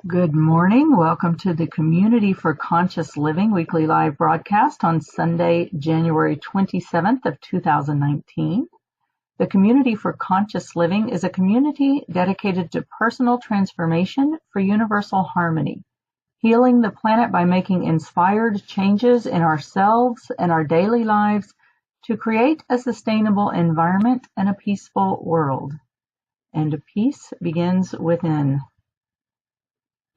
Good morning. Welcome to the Community for Conscious Living weekly live broadcast on Sunday, January 27th of 2019. The Community for Conscious Living is a community dedicated to personal transformation for universal harmony, healing the planet by making inspired changes in ourselves and our daily lives to create a sustainable environment and a peaceful world. And peace begins within.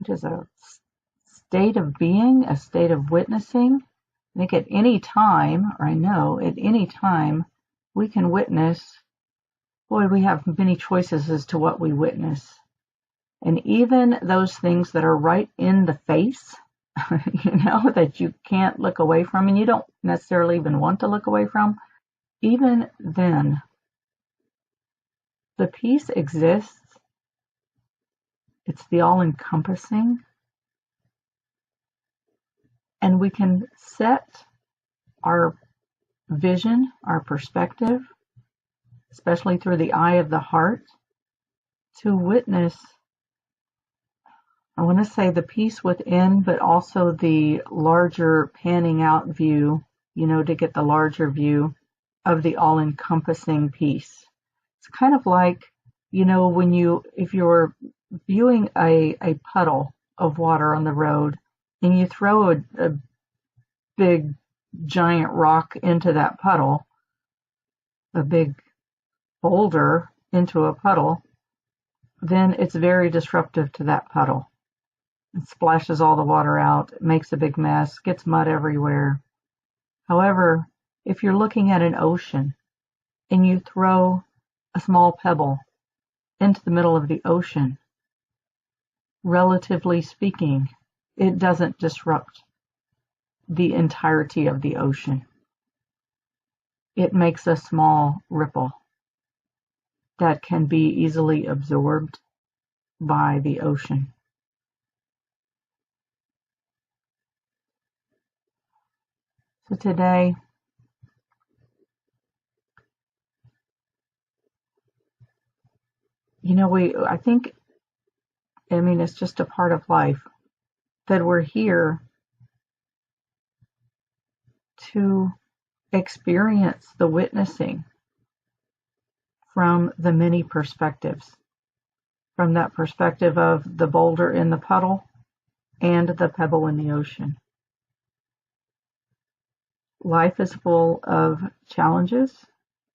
It is a state of being, a state of witnessing. I think at any time, or I know at any time, we can witness. Boy, we have many choices as to what we witness. And even those things that are right in the face, that you can't look away from and you don't necessarily even want to look away from, even then, the peace exists. It's the all-encompassing. And we can set our vision, our perspective, especially through the eye of the heart, to witness, I want to say the peace within, but also the larger panning out view, to get the larger view of the all-encompassing peace. It's kind of like, if you're viewing a puddle of water on the road and you throw a big giant rock into that puddle, a big boulder into a puddle, then it's very disruptive to that puddle. It splashes all the water out, it makes a big mess, gets mud everywhere. However, if you're looking at an ocean and you throw a small pebble into the middle of the ocean, relatively speaking, it doesn't disrupt the entirety of the ocean. It makes a small ripple that can be easily absorbed by the ocean. So today, it's just a part of life that we're here to experience the witnessing from the many perspectives, from that perspective of the boulder in the puddle and the pebble in the ocean. Life is full of challenges.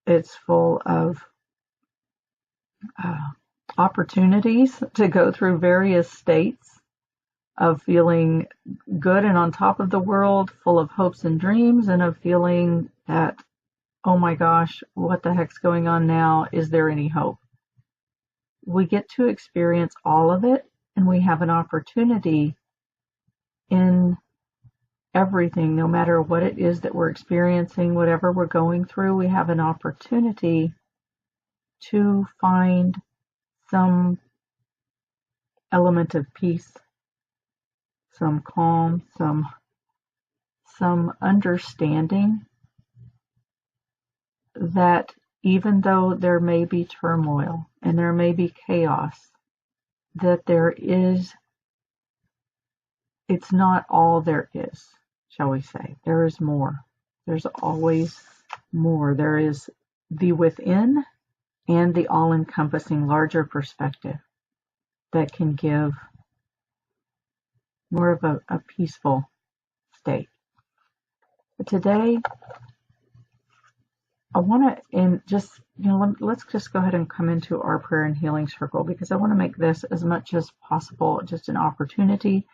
It's full of opportunities to go through various states of feeling good and on top of the world, full of hopes and dreams, and of feeling that, oh my gosh, what the heck's going on now? Is there any hope? We get to experience all of it, and we have an opportunity in everything, no matter what it is that we're experiencing, whatever we're going through, we have an opportunity to find some element of peace, some calm, some understanding that even though there may be turmoil and there may be chaos, that it's not all there is, shall we say. There is more. There's always more. There is the within and the all-encompassing larger perspective that can give more of a peaceful state. But today, I want to, let's just go ahead and come into our prayer and healing circle, because I want to make this as much as possible just an opportunity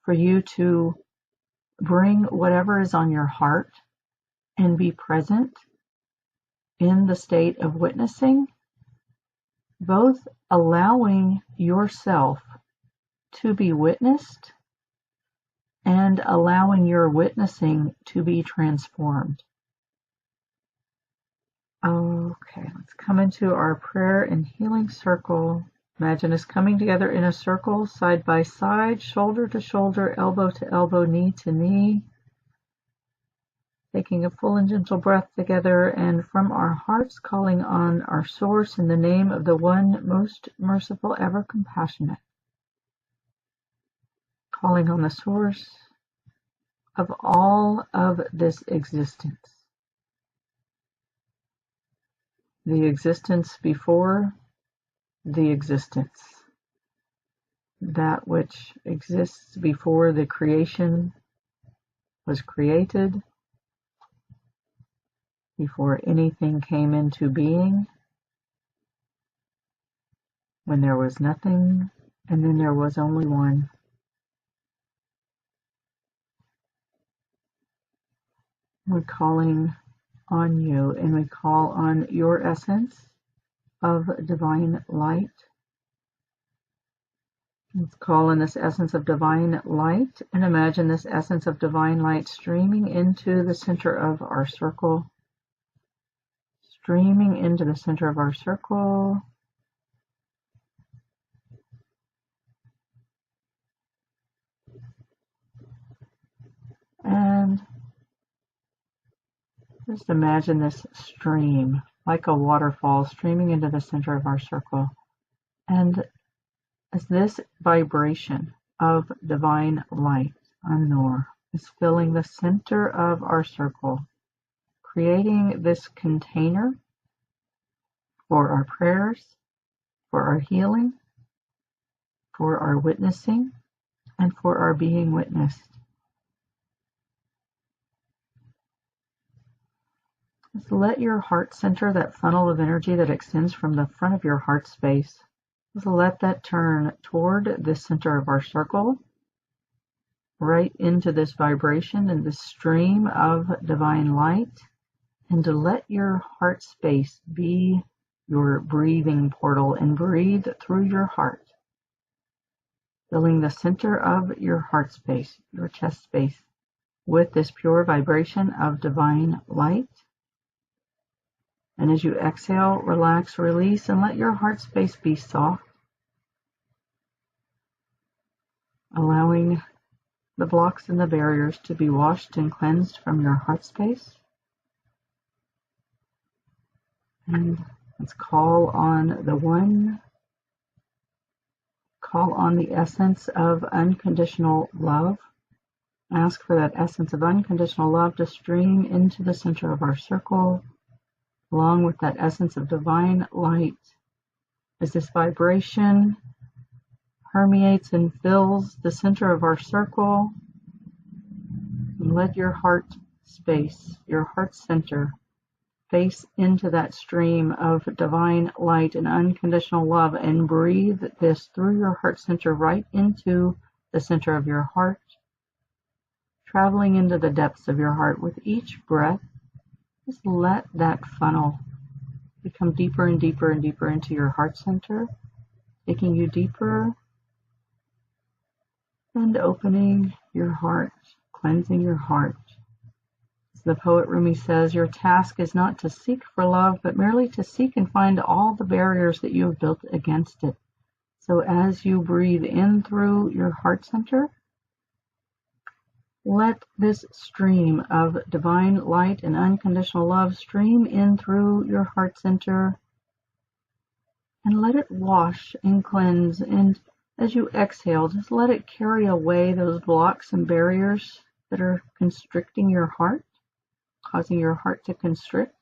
for you to bring whatever is on your heart and be present in the state of witnessing, both allowing yourself to be witnessed and allowing your witnessing to be transformed. Okay, let's come into our prayer and healing circle. Imagine us coming together in a circle, side by side, shoulder to shoulder, elbow to elbow, knee to knee. Taking a full and gentle breath together, and from our hearts calling on our source in the name of the one most merciful, ever compassionate. calling on the source of all of this existence. The existence before the existence. That which exists before the creation was created, before anything came into being, when there was nothing, and then there was only one. We're calling on you, and we call on your essence of divine light. Let's call on this essence of divine light and imagine this essence of divine light streaming into the center of our circle. Streaming into the center of our circle. And just imagine this stream, like a waterfall, streaming into the center of our circle. And as this vibration of divine light, An-Nur, is filling the center of our circle, creating this container for our prayers, for our healing, for our witnessing, and for our being witnessed. Just let your heart center, that funnel of energy that extends from the front of your heart space, just let that turn toward the center of our circle, right into this vibration and this stream of divine light, and to let your heart space be your breathing portal and breathe through your heart, filling the center of your heart space, your chest space, with this pure vibration of divine light. And as you exhale, relax, release, and let your heart space be soft, allowing the blocks and the barriers to be washed and cleansed from your heart space. And let's call on the one, call on the essence of unconditional love. Ask for that essence of unconditional love to stream into the center of our circle, along with that essence of divine light, as this vibration permeates and fills the center of our circle. And let your heart space, your heart center, face into that stream of divine light and unconditional love, and breathe this through your heart center right into the center of your heart, traveling into the depths of your heart with each breath. Just let that funnel become deeper and deeper and deeper into your heart center, taking you deeper and opening your heart, cleansing your heart. As the poet Rumi says, your task is not to seek for love, but merely to seek and find all the barriers that you have built against it. So as you breathe in through your heart center, let this stream of divine light and unconditional love stream in through your heart center, and let it wash and cleanse. And as you exhale, just let it carry away those blocks and barriers that are constricting your heart, causing your heart to constrict,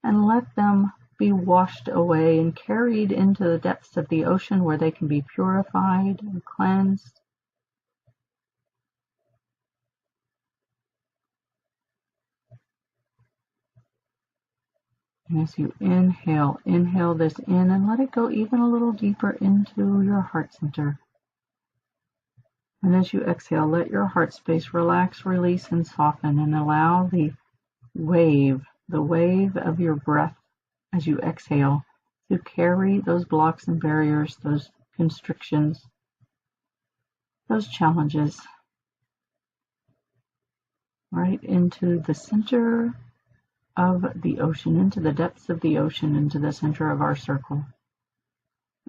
and let them be washed away and carried into the depths of the ocean, where they can be purified and cleansed. And as you inhale, inhale this in and let it go even a little deeper into your heart center. And as you exhale, let your heart space relax, release, and soften, and allow the wave of your breath as you exhale to carry those blocks and barriers, those constrictions, those challenges, right into the center of the ocean, into the depths of the ocean, into the center of our circle.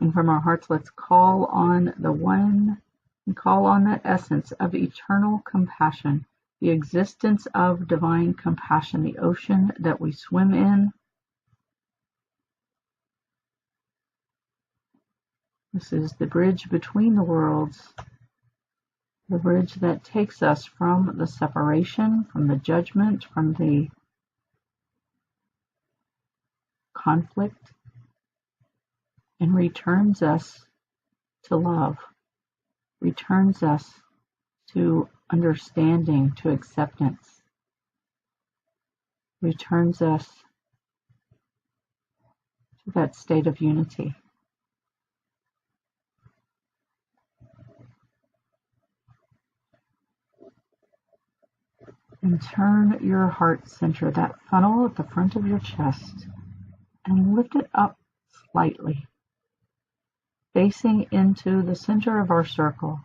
And from our hearts, let's call on the one, and call on that essence of eternal compassion, the existence of divine compassion, the ocean that we swim in. This is the bridge between the worlds, the bridge that takes us from the separation, from the judgment, from the conflict, and returns us to love, returns us to understanding, to acceptance, returns us to that state of unity. And turn your heart center, that funnel at the front of your chest, and lift it up slightly, facing into the center of our circle.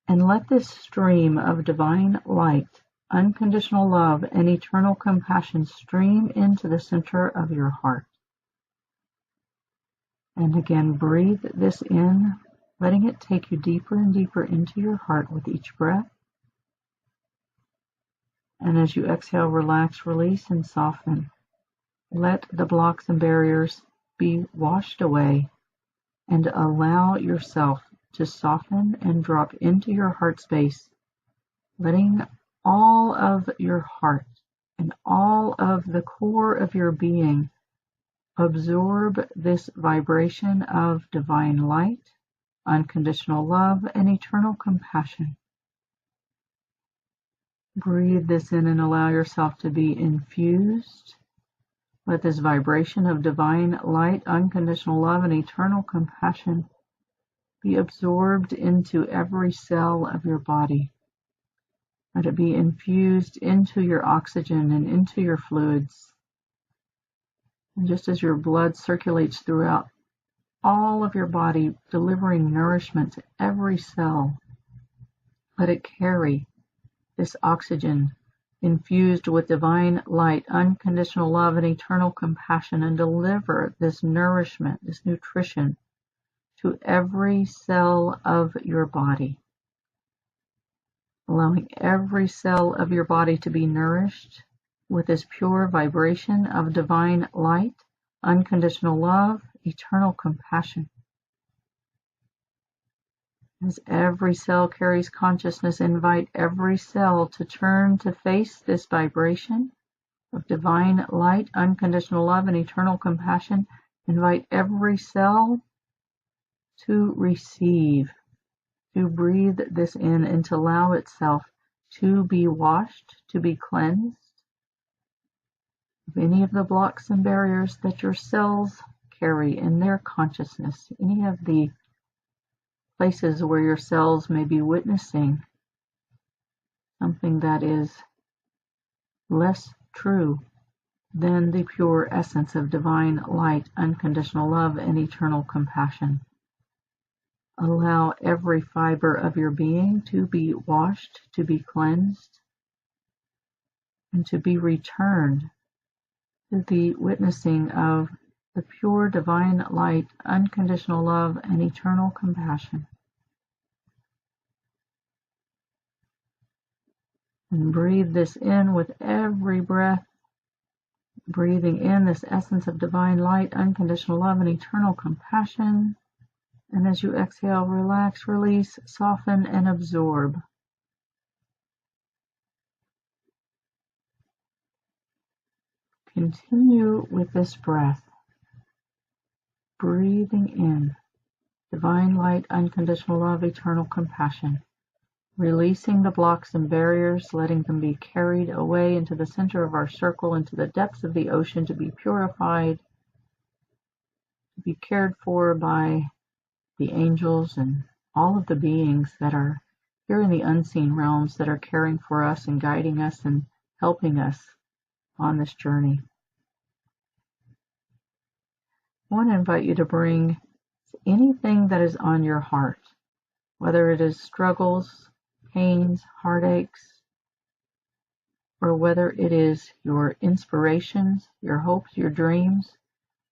And let this stream of divine light, unconditional love, and eternal compassion stream into the center of your heart. And again, breathe this in, letting it take you deeper and deeper into your heart with each breath. And as you exhale, relax, release, and soften. Let the blocks and barriers be washed away, and allow yourself to soften and drop into your heart space, letting all of your heart and all of the core of your being absorb this vibration of divine light, unconditional love, and eternal compassion. Breathe this in and allow yourself to be infused. Let this vibration of divine light, unconditional love, and eternal compassion be absorbed into every cell of your body. Let it be infused into your oxygen and into your fluids. And just as your blood circulates throughout all of your body, delivering nourishment to every cell, let it carry this oxygen infused with divine light, unconditional love, and eternal compassion, and deliver this nourishment, this nutrition, to every cell of your body. Allowing every cell of your body to be nourished with this pure vibration of divine light, unconditional love, eternal compassion. As every cell carries consciousness, invite every cell to turn to face this vibration of divine light, unconditional love, and eternal compassion. Invite every cell to receive, to breathe this in, and to allow itself to be washed, to be cleansed of any of the blocks and barriers that your cells carry in their consciousness, any of the places where your cells may be witnessing something that is less true than the pure essence of divine light, unconditional love, and eternal compassion. Allow every fiber of your being to be washed, to be cleansed, and to be returned to the witnessing of the pure divine light, unconditional love, and eternal compassion. And breathe this in with every breath, breathing in this essence of divine light, unconditional love, and eternal compassion. And as you exhale, relax, release, soften, and absorb. Continue with this breath, breathing in divine light, unconditional love, eternal compassion. Releasing the blocks and barriers, letting them be carried away into the center of our circle, into the depths of the ocean, to be purified, to be cared for by the angels and all of the beings that are here in the unseen realms that are caring for us and guiding us and helping us on this journey. I want to invite you to bring anything that is on your heart, whether it is struggles, pains, heartaches, or whether it is your inspirations, your hopes, your dreams,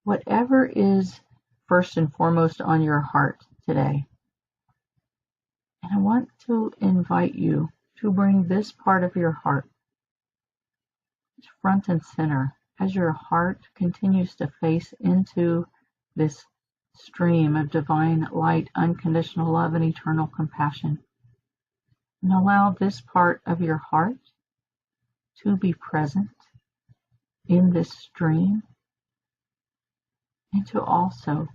whatever is first and foremost on your heart today. And I want to invite you to bring this part of your heart front and center as your heart continues to face into this stream of divine light, unconditional love, and eternal compassion. And allow this part of your heart to be present in this stream, and to also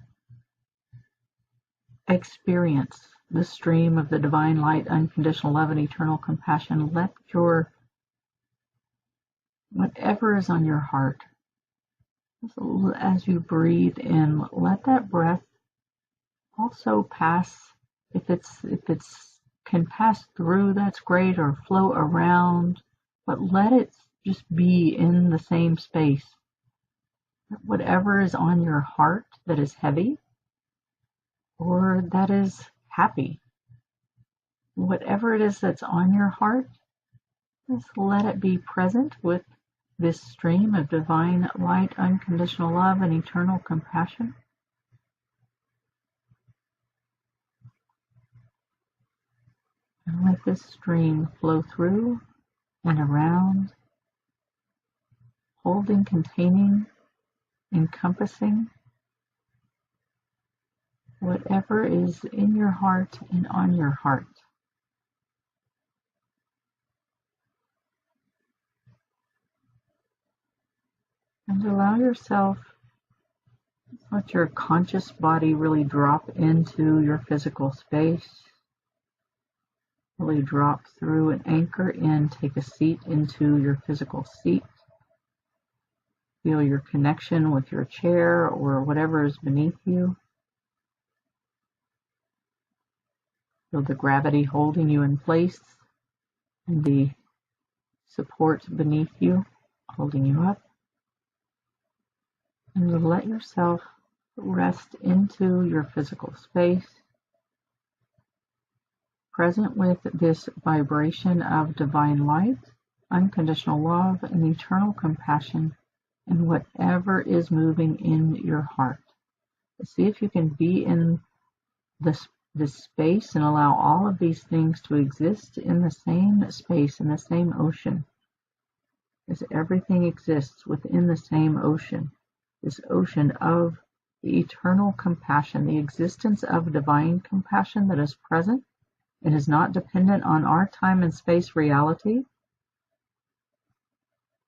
experience the stream of the divine light, unconditional love, and eternal compassion. Let your, whatever is on your heart, as you breathe in, let that breath also pass. If it's can pass through, that's great, or flow around, but let it just be in the same space. Whatever is on your heart that is heavy or that is happy, whatever it is that's on your heart, just let it be present with this stream of divine light, unconditional love, and eternal compassion. And let this stream flow through and around, holding, containing, encompassing whatever is in your heart and on your heart. And allow yourself, let your conscious body really drop into your physical space. Really drop through and anchor in, take a seat into your physical seat. Feel your connection with your chair or whatever is beneath you. Feel the gravity holding you in place and the support beneath you holding you up. And let yourself rest into your physical space, present with this vibration of divine light, unconditional love, and eternal compassion, and whatever is moving in your heart. See if you can be in this space and allow all of these things to exist in the same space, in the same ocean, as everything exists within the same ocean, this ocean of the eternal compassion, the existence of divine compassion that is present. It is not dependent on our time and space reality.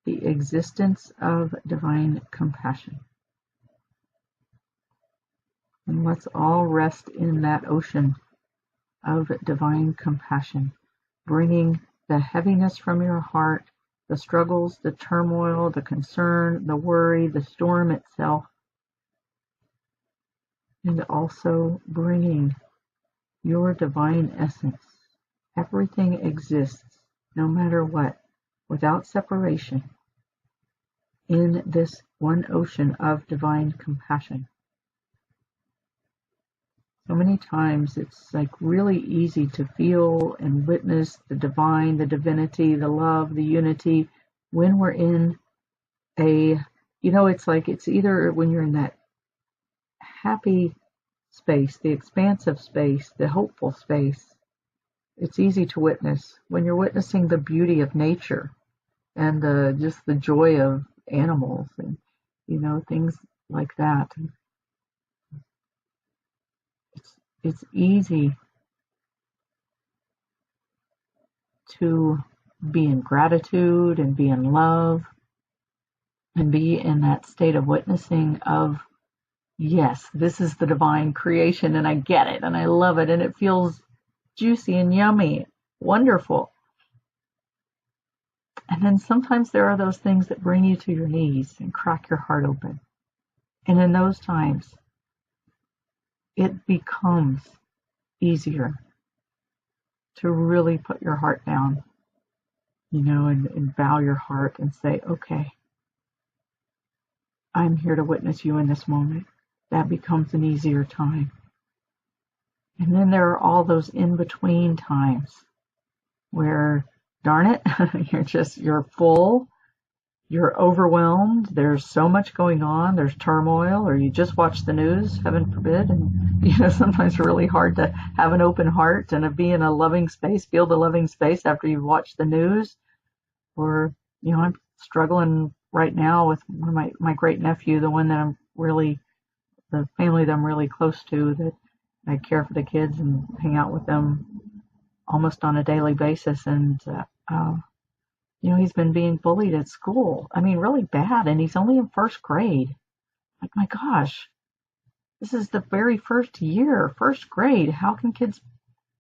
The existence of divine compassion. And let's all rest in that ocean of divine compassion, bringing the heaviness from your heart, the struggles, the turmoil, the concern, the worry, the storm itself, and also bringing your divine essence. Everything exists, no matter what, without separation, in this one ocean of divine compassion. So many times it's like really easy to feel and witness the divine, the divinity, the love, the unity when we're in it's like it's either when you're in that happy space, the expansive space, the hopeful space. It's easy to witness when you're witnessing the beauty of nature and just the joy of animals and things like that. It's easy to be in gratitude and be in love and be in that state of witnessing of, yes, this is the divine creation and I get it and I love it and it feels juicy and yummy, wonderful. And then sometimes there are those things that bring you to your knees and crack your heart open. And in those times, it becomes easier to really put your heart down, and bow your heart and say, okay, I'm here to witness you in this moment. That becomes an easier time. And then there are all those in-between times where, darn it, you're full, you're overwhelmed, there's so much going on, there's turmoil, or you just watch the news, heaven forbid, and sometimes it's really hard to have an open heart and to be in a loving space, feel the loving space after you've watched the news. Or, I'm struggling right now with one of my great nephew, the one that the family that I'm really close to, that I care for the kids and hang out with them almost on a daily basis. And, he's been being bullied at school. I mean, really bad. And he's only in first grade. Like, my gosh, this is the very first year, first grade. How can kids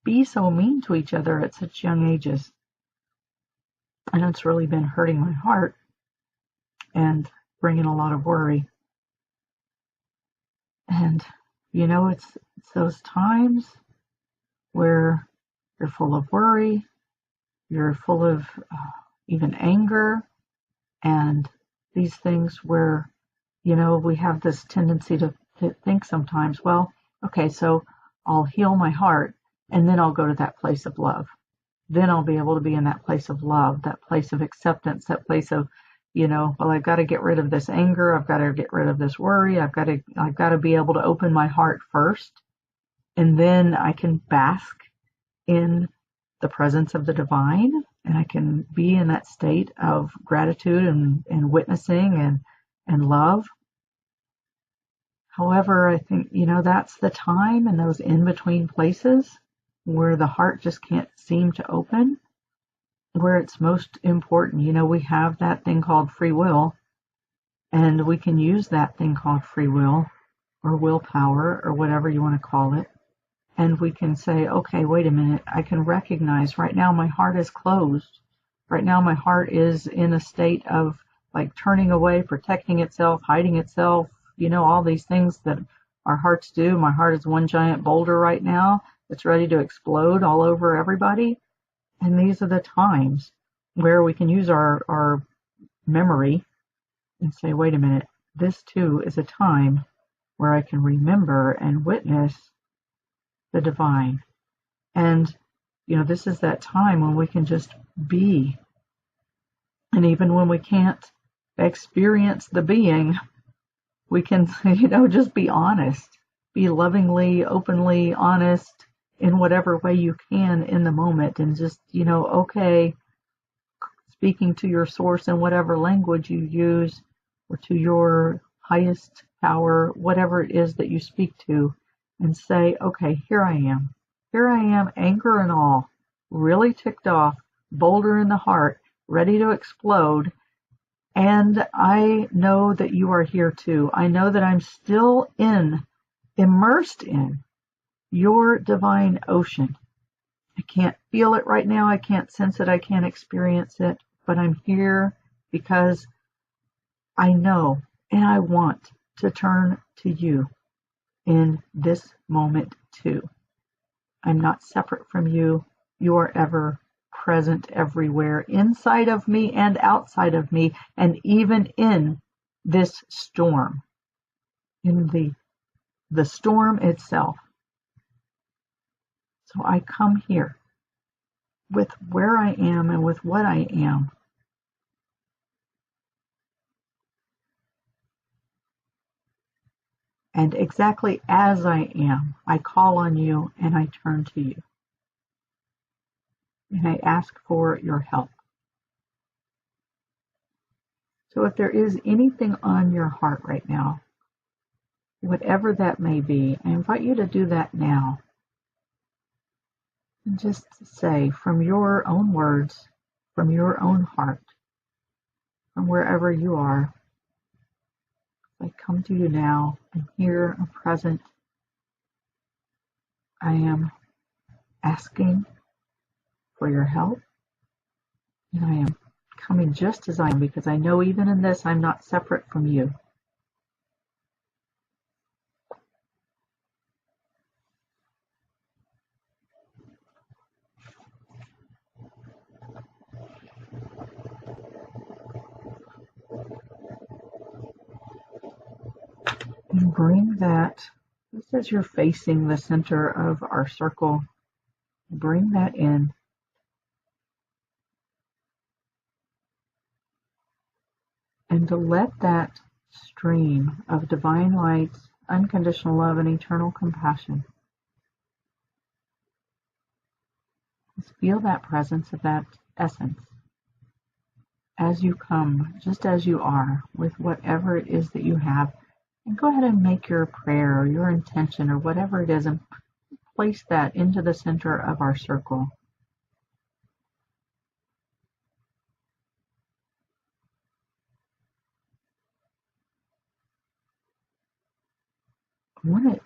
be so mean to each other at such young ages? And it's really been hurting my heart and bringing a lot of worry. And, it's those times where you're full of worry, you're full of even anger, and these things where, we have this tendency to think sometimes, well, okay, so I'll heal my heart, and then I'll go to that place of love. Then I'll be able to be in that place of love, that place of acceptance, that place of, well, I've got to get rid of this anger. I've got to get rid of this worry. I've got to be able to open my heart first. And then I can bask in the presence of the divine, and I can be in that state of gratitude and witnessing and love. However, I think, that's the time and those in-between places where the heart just can't seem to open, where it's most important. We have that thing called free will, and we can use that thing called free will or willpower or whatever you want to call it. And we can say, okay, wait a minute, I can recognize right now my heart is closed. Right now my heart is in a state of like turning away, protecting itself, hiding itself, all these things that our hearts do. My heart is one giant boulder right now that's ready to explode all over everybody. And these are the times where we can use our memory and say, wait a minute, this too is a time where I can remember and witness the divine. And, this is that time when we can just be. And even when we can't experience the being, we can, just be honest, be lovingly, openly honest in whatever way you can in the moment, and just, okay, speaking to your source in whatever language you use, or to your highest power, whatever it is that you speak to, and say, okay, here I am, anger and all, really ticked off, boulder in the heart, ready to explode. And I know that you are here too. I know that I'm still immersed in your divine ocean. I can't feel it right now. I can't sense it. I can't experience it. But I'm here because I know and I want to turn to you in this moment too. I'm not separate from you. You are ever present everywhere, inside of me and outside of me, and even in this storm, in the storm itself. So I come here with where I am and with what I am. And exactly as I am, I call on you and I turn to you. And I ask for your help. So if there is anything on your heart right now, whatever that may be, I invite you to do that now. And just say from your own words, from your own heart, from wherever you are, I come to you now. I'm here, I'm present. I am asking for your help. And I am coming just as I am, because I know even in this I'm not separate from you. And bring that, just as you're facing the center of our circle, bring that in. And to let that stream of divine light, unconditional love, and eternal compassion, just feel that presence of that essence as you come, just as you are, with whatever it is that you have. And go ahead and make your prayer or your intention or whatever it is, and place that into the center of our circle. want to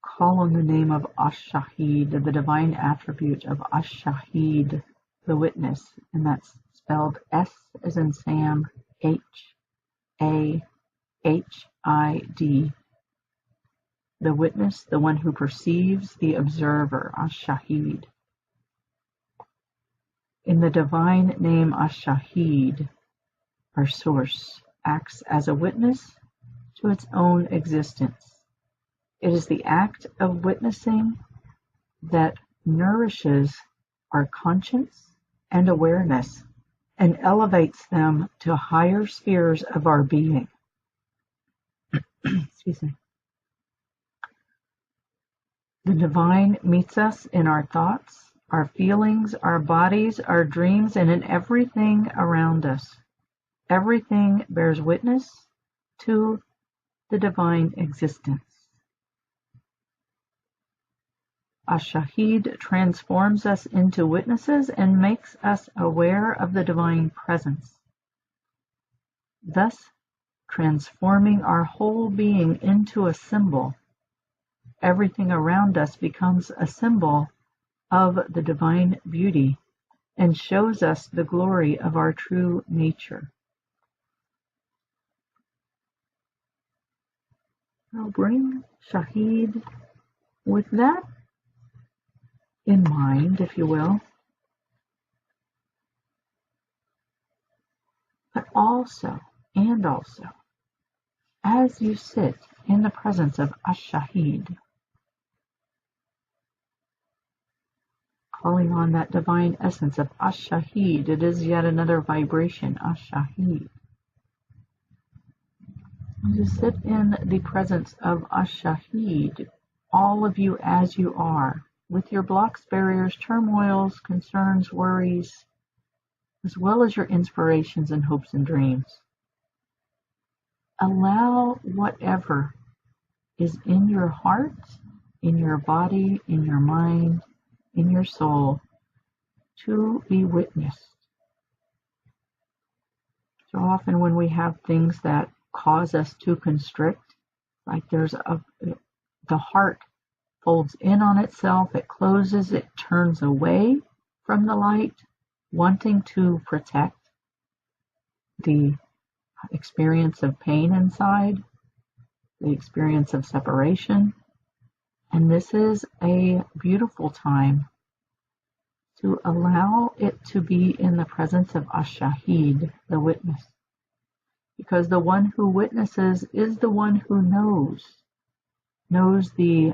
call on the name of ash-Shahid, the divine attribute of ash-Shahid, the witness, and that's spelled S as in Sam, H-A-H-I-D. The witness, the one who perceives, the observer, ash-Shahid. In the divine name ash-Shahid, our source acts as a witness to its own existence. It is the act of witnessing that nourishes our conscience and awareness and elevates them to higher spheres of our being. Excuse me. The divine meets us in our thoughts, our feelings, our bodies, our dreams, and in everything around us. Everything bears witness to the divine existence. Ash-Shahid transforms us into witnesses and makes us aware of the divine presence, thus transforming our whole being into a symbol. Everything around us becomes a symbol of the divine beauty and shows us the glory of our true nature. I'll bring Shahid with that in mind, if you will, but also, as you sit in the presence of ash-Shahid, calling on that divine essence of ash-Shahid, it is yet another vibration, ash-Shahid. As you sit in the presence of ash-Shahid, all of you as you are, with your blocks, barriers, turmoils, concerns, worries, as well as your inspirations and hopes and dreams. Allow whatever is in your heart, in your body, in your mind, in your soul, to be witnessed. So often when we have things that cause us to constrict, like the heart folds in on itself, it closes, it turns away from the light, wanting to protect the experience of pain inside, the experience of separation. And this is a beautiful time to allow it to be in the presence of ash-Shahid, the witness. Because the one who witnesses is the one who knows the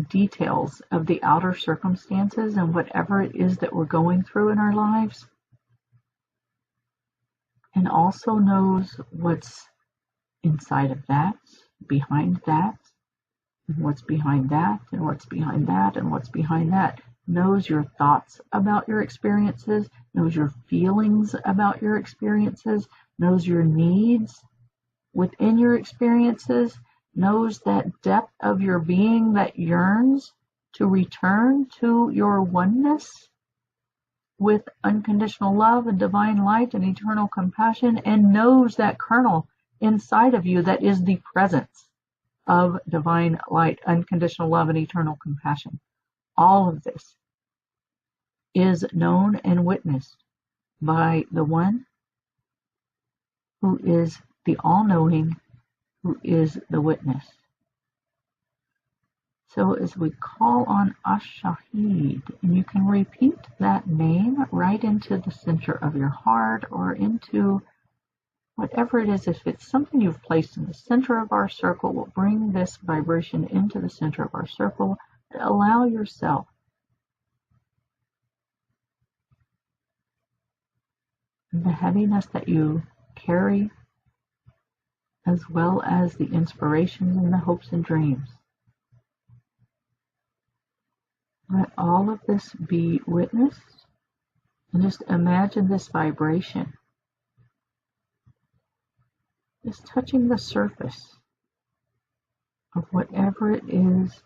details of the outer circumstances and whatever it is that we're going through in our lives, and also knows what's inside of that, behind that, and what's behind that, and what's behind that, and what's behind that. Knows your thoughts about your experiences, knows your feelings about your experiences, knows your needs within your experiences, knows that depth of your being that yearns to return to your oneness with unconditional love and divine light and eternal compassion, and knows that kernel inside of you that is the presence of divine light, unconditional love, and eternal compassion. All of this is known and witnessed by the one who is the all-knowing, who is the witness. So as we call on ash-Shahid, and you can repeat that name right into the center of your heart or into whatever it is. If it's something you've placed in the center of our circle, we'll bring this vibration into the center of our circle and allow yourself the heaviness that you carry, as well as the inspirations and the hopes and dreams. Let all of this be witnessed, and just imagine this vibration just touching the surface of whatever it is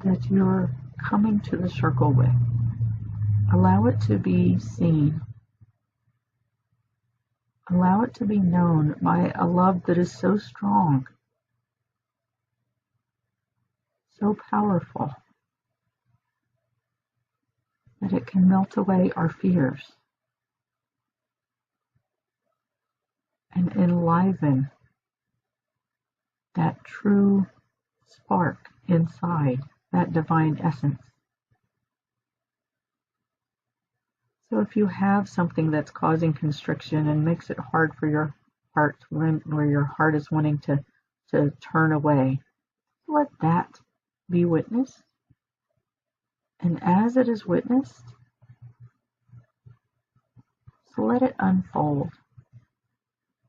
that you're coming to the circle with. Allow it to be seen. Allow it to be known by a love that is so strong, so powerful, that it can melt away our fears and enliven that true spark inside, that divine essence. So if you have something that's causing constriction and makes it hard for your heart, where your heart is wanting to turn away, let that be witnessed. And as it is witnessed, so let it unfold.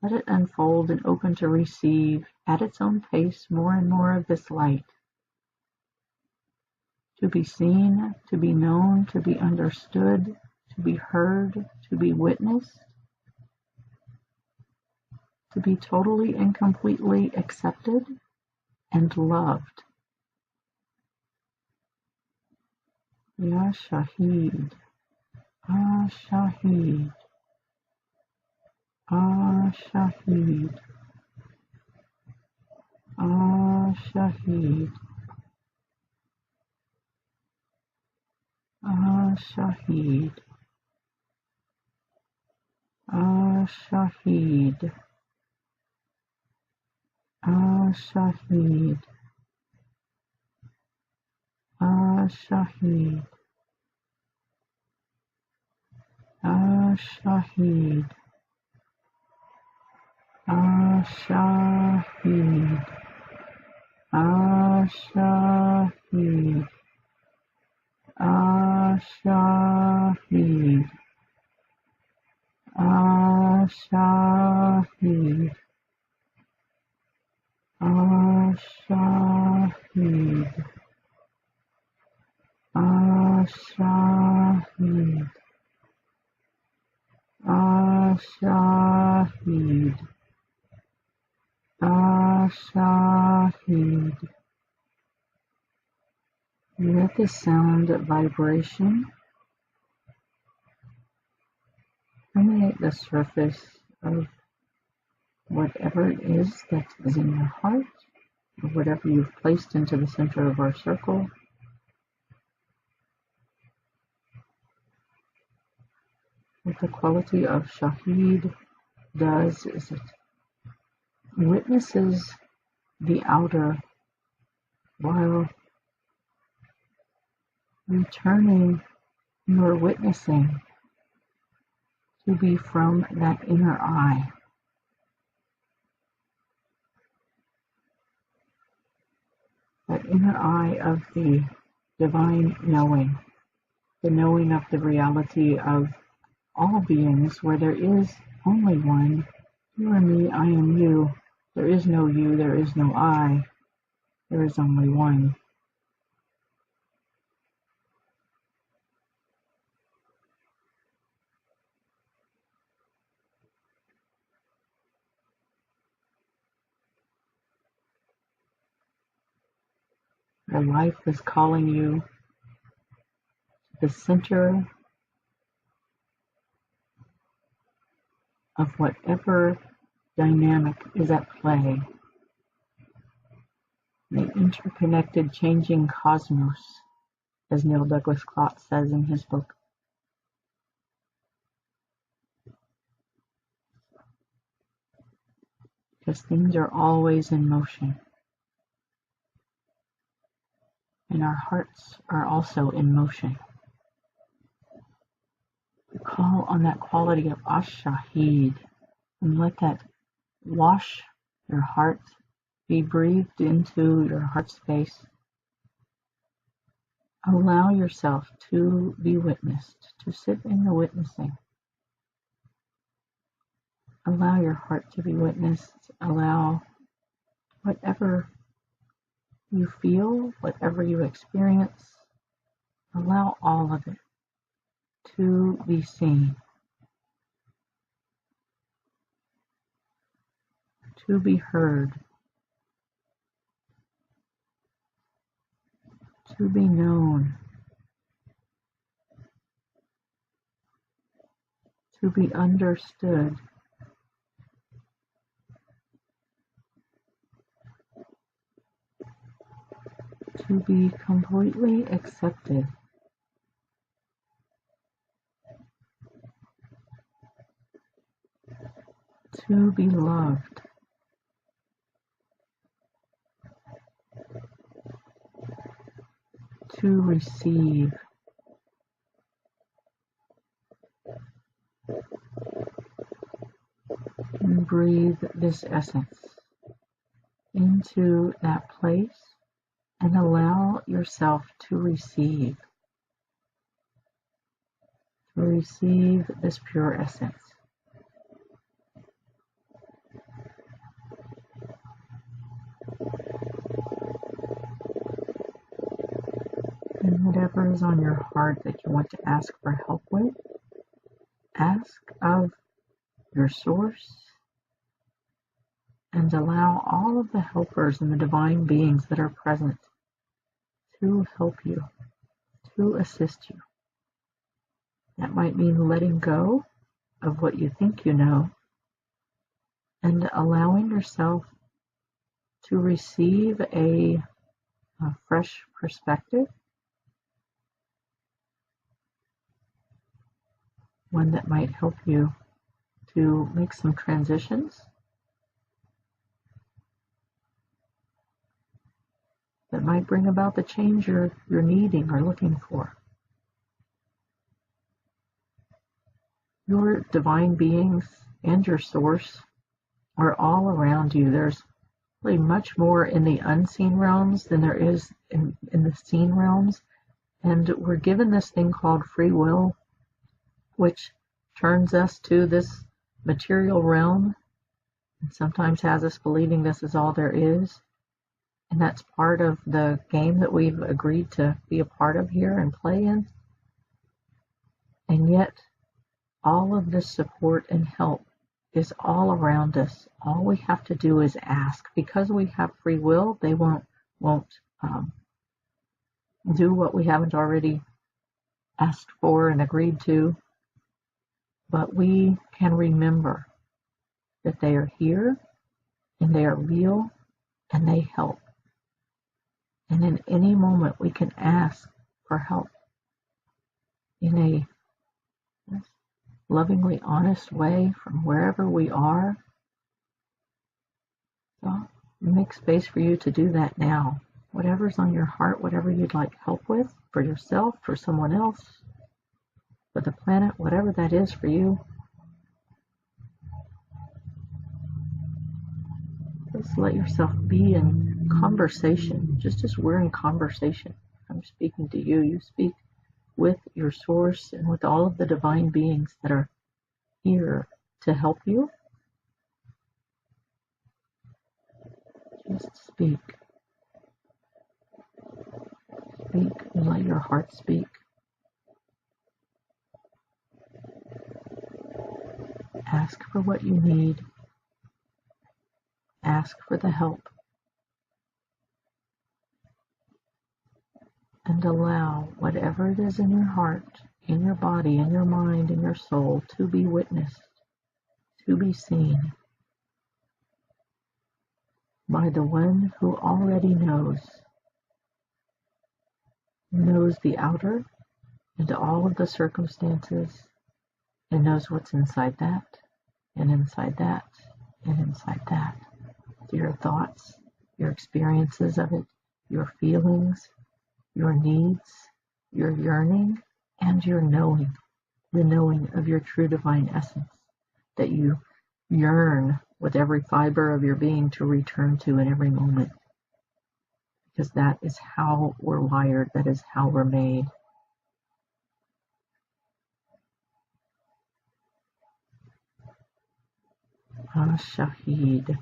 Let it unfold and open to receive at its own pace more and more of this light. To be seen, to be known, to be understood, to be heard, to be witnessed, to be totally and completely accepted and loved. ash-Shahid, ash-Shahid, ash-Shahid, ash-Shahid, ash-Shahid, ash-Shahid, ash-Shahid, ash-Shahid, ash-Shahid, ash-Shahid, ash-Shahid, ash-Shahid, ash-Shahid, ash-Shahid, ash-Shahid, ash-Shahid, ash-Shahid. Let the sound of vibration permeate the surface of whatever it is that is in your heart, or whatever you've placed into the center of our circle. What the quality of Shahid does is it witnesses the outer while returning your witnessing to be from that inner eye. That inner eye of the divine knowing, the knowing of the reality of all beings, where there is only one. You are me, I am you. There is no you, there is no I. There is only one. Your life is calling you to the center of whatever dynamic is at play. The interconnected, changing cosmos, as Neil Douglas Clark says in his book. Because things are always in motion. And our hearts are also in motion. Call on that quality of ash-Shahid and let that wash your heart, be breathed into your heart space. Allow yourself to be witnessed, to sit in the witnessing. Allow your heart to be witnessed. Allow whatever you feel, whatever you experience, allow all of it to be seen, to be heard, to be known, to be understood, to be completely accepted, to be loved, to receive, and breathe this essence into that place and allow yourself to receive this pure essence. And whatever is on your heart that you want to ask for help with, ask of your source and allow all of the helpers and the divine beings that are present to help you, to assist you. That might mean letting go of what you think you know and allowing yourself to receive a fresh perspective, one that might help you to make some transitions, that might bring about the change you're needing or looking for. Your divine beings and your source are all around you. There's really much more in the unseen realms than there is in the seen realms. And we're given this thing called free will, which turns us to this material realm and sometimes has us believing this is all there is. And that's part of the game that we've agreed to be a part of here and play in. And yet, all of this support and help is all around us. All we have to do is ask. Because we have free will, they won't do what we haven't already asked for and agreed to. But we can remember that they are here and they are real and they help. And in any moment we can ask for help in a lovingly honest way from wherever we are. So make space for you to do that now. Whatever's on your heart, whatever you'd like help with, for yourself, for someone else, for the planet, whatever that is for you. Just let yourself be in conversation, just as we're in conversation. I'm speaking to you, you speak with your source and with all of the divine beings that are here to help you. Just speak. Speak and let your heart speak. Ask for what you need. Ask for the help. And allow whatever it is in your heart, in your body, in your mind, in your soul to be witnessed, to be seen by the one who already knows the outer and all of the circumstances, and knows what's inside that, and inside that, and inside that. Your thoughts, your experiences of it, your feelings, your needs, your yearning, and your knowing, the knowing of your true divine essence that you yearn with every fiber of your being to return to in every moment. Because that is how we're wired, that is how we're made. ash-Shahid,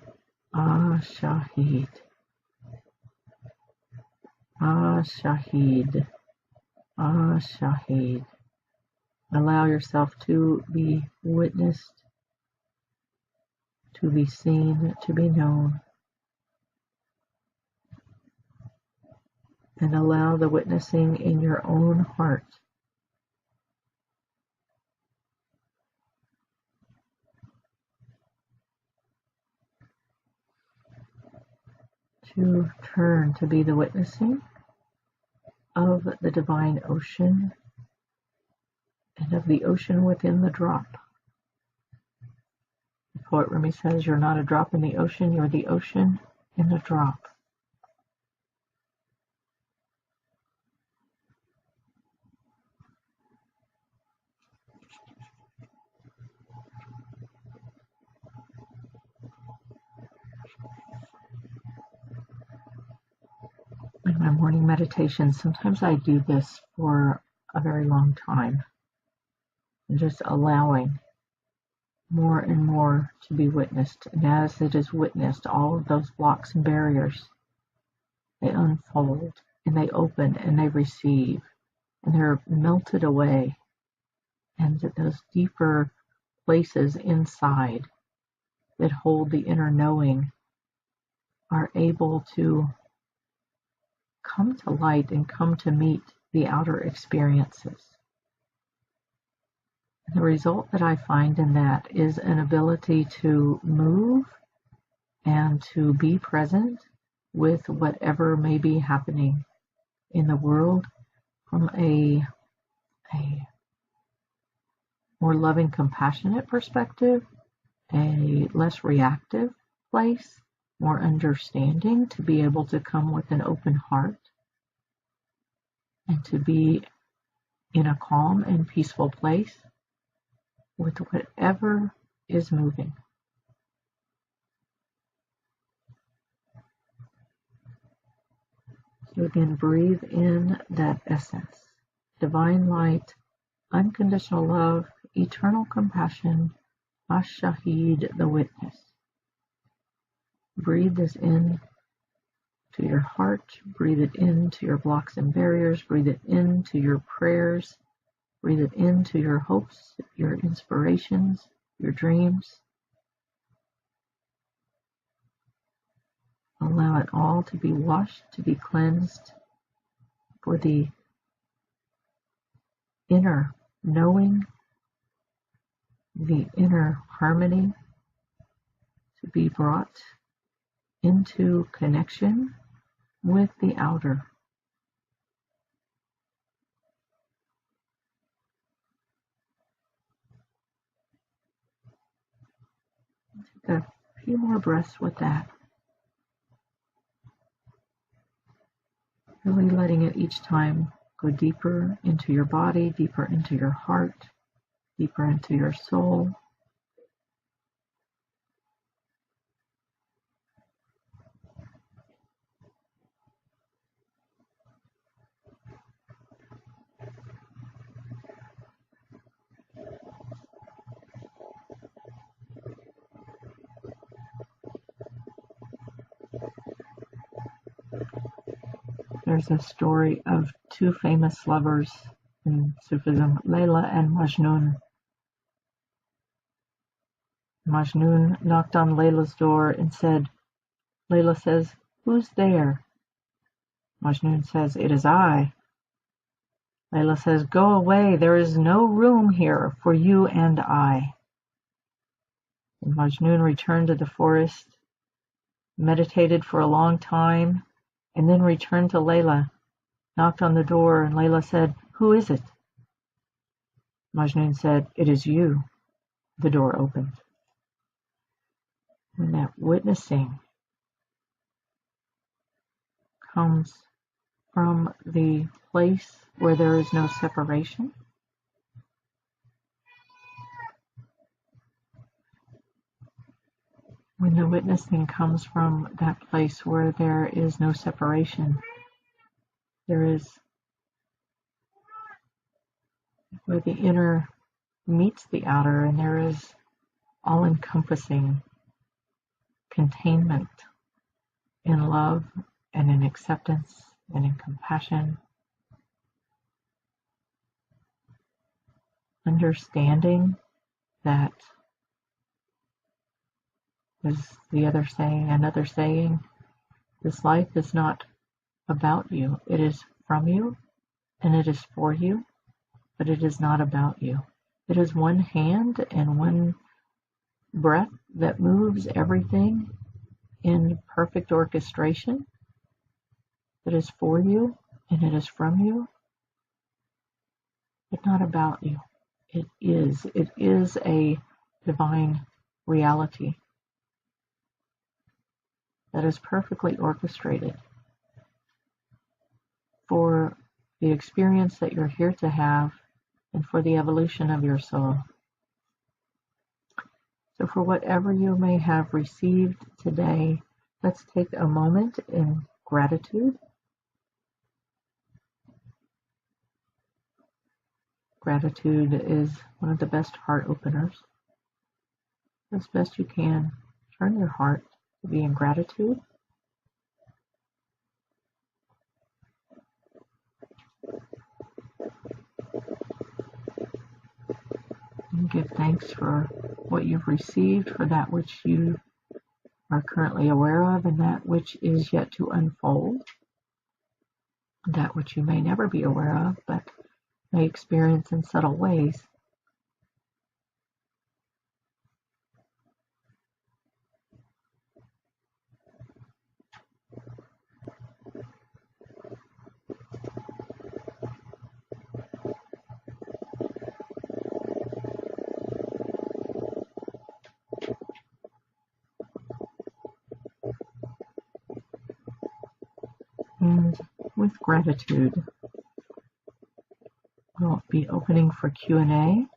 ash-Shahid, ash-Shahid, ash-Shahid. Allow yourself to be witnessed, to be seen, to be known. And allow the witnessing in your own heart to turn to be the witnessing of the divine ocean and of the ocean within the drop. The poet Rumi says, you're not a drop in the ocean, you're the ocean in the drop. In my morning meditation, sometimes I do this for a very long time, and just allowing more and more to be witnessed. And as it is witnessed, all of those blocks and barriers, they unfold and they open and they receive and they're melted away. And that those deeper places inside that hold the inner knowing are able to come to light and come to meet the outer experiences. The result that I find in that is an ability to move and to be present with whatever may be happening in the world from a more loving, compassionate perspective, a less reactive place, more understanding, to be able to come with an open heart and to be in a calm and peaceful place with whatever is moving. So again, breathe in that essence. Divine light, unconditional love, eternal compassion, ash-Shahid, the witness. Breathe this in to your heart. Breathe it into your blocks and barriers. Breathe it into your prayers. Breathe it into your hopes, your inspirations, your dreams. Allow it all to be washed, to be cleansed, for the inner knowing, the inner harmony to be brought into connection with the outer. Take a few more breaths with that. Really letting it each time go deeper into your body, deeper into your heart, deeper into your soul. There's a story of two famous lovers in Sufism, Layla and Majnun. Majnun knocked on Layla's door and said, Layla says, "Who's there?" Majnun says, "It is I." Layla says, "Go away, there is no room here for you and I." And Majnun returned to the forest, meditated for a long time, and then returned to Layla, knocked on the door, and Layla said, "Who is it?" Majnun said, "It is you." The door opened. When that witnessing comes from the place where there is no separation, when the witnessing comes from that place where there is no separation, there is where the inner meets the outer, and there is all-encompassing containment in love and in acceptance and in compassion, understanding that, as the other saying, another saying, this life is not about you. It is from you and it is for you, but it is not about you. It is one hand and one breath that moves everything in perfect orchestration that is for you, and it is from you, but not about you. It is a divine reality that is perfectly orchestrated for the experience that you're here to have and for the evolution of your soul. So for whatever you may have received today, let's take a moment in gratitude. Gratitude is one of the best heart openers. As best you can, turn your heart to be in gratitude. And give thanks for what you've received, for that which you are currently aware of, and that which is yet to unfold, that which you may never be aware of, but may experience in subtle ways. And with gratitude, we'll be opening for Q&A.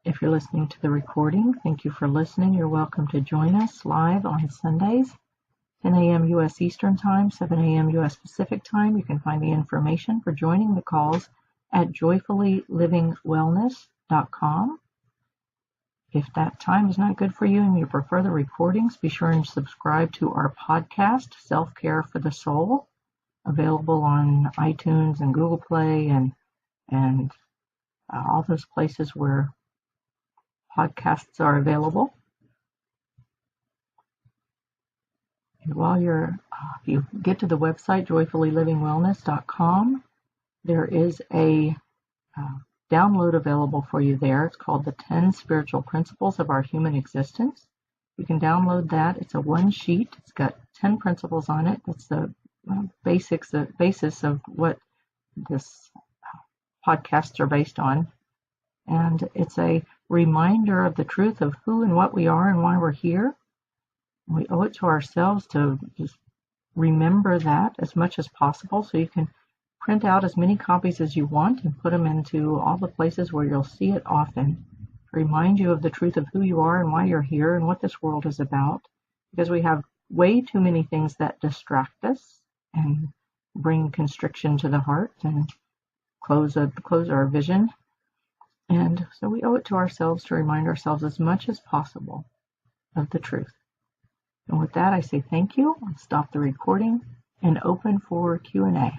If you're listening to the recording, thank you for listening. You're welcome to join us live on Sundays, 10 a.m. U.S. Eastern Time, 7 a.m. U.S. Pacific Time. You can find the information for joining the calls at joyfullylivingwellness.com. If that time is not good for you and you prefer the recordings, be sure and subscribe to our podcast, Self-Care for the Soul, available on iTunes and Google Play and all those places where podcasts are available. And while if you get to the website, joyfullylivingwellness.com, there is a download available for you there. It's called the 10 Spiritual Principles of Our Human Existence. You can download that. It's a one sheet. It's got 10 principles on it. That's the basis of what this podcasts are based on. And it's a reminder of the truth of who and what we are and why we're here. We owe it to ourselves to just remember that as much as possible, so you can print out as many copies as you want and put them into all the places where you'll see it often. Remind you of the truth of who you are and why you're here and what this world is about, because we have way too many things that distract us and bring constriction to the heart and close our vision. And so we owe it to ourselves to remind ourselves as much as possible of the truth. And with that, I say thank you. I'll stop the recording and open for Q&A.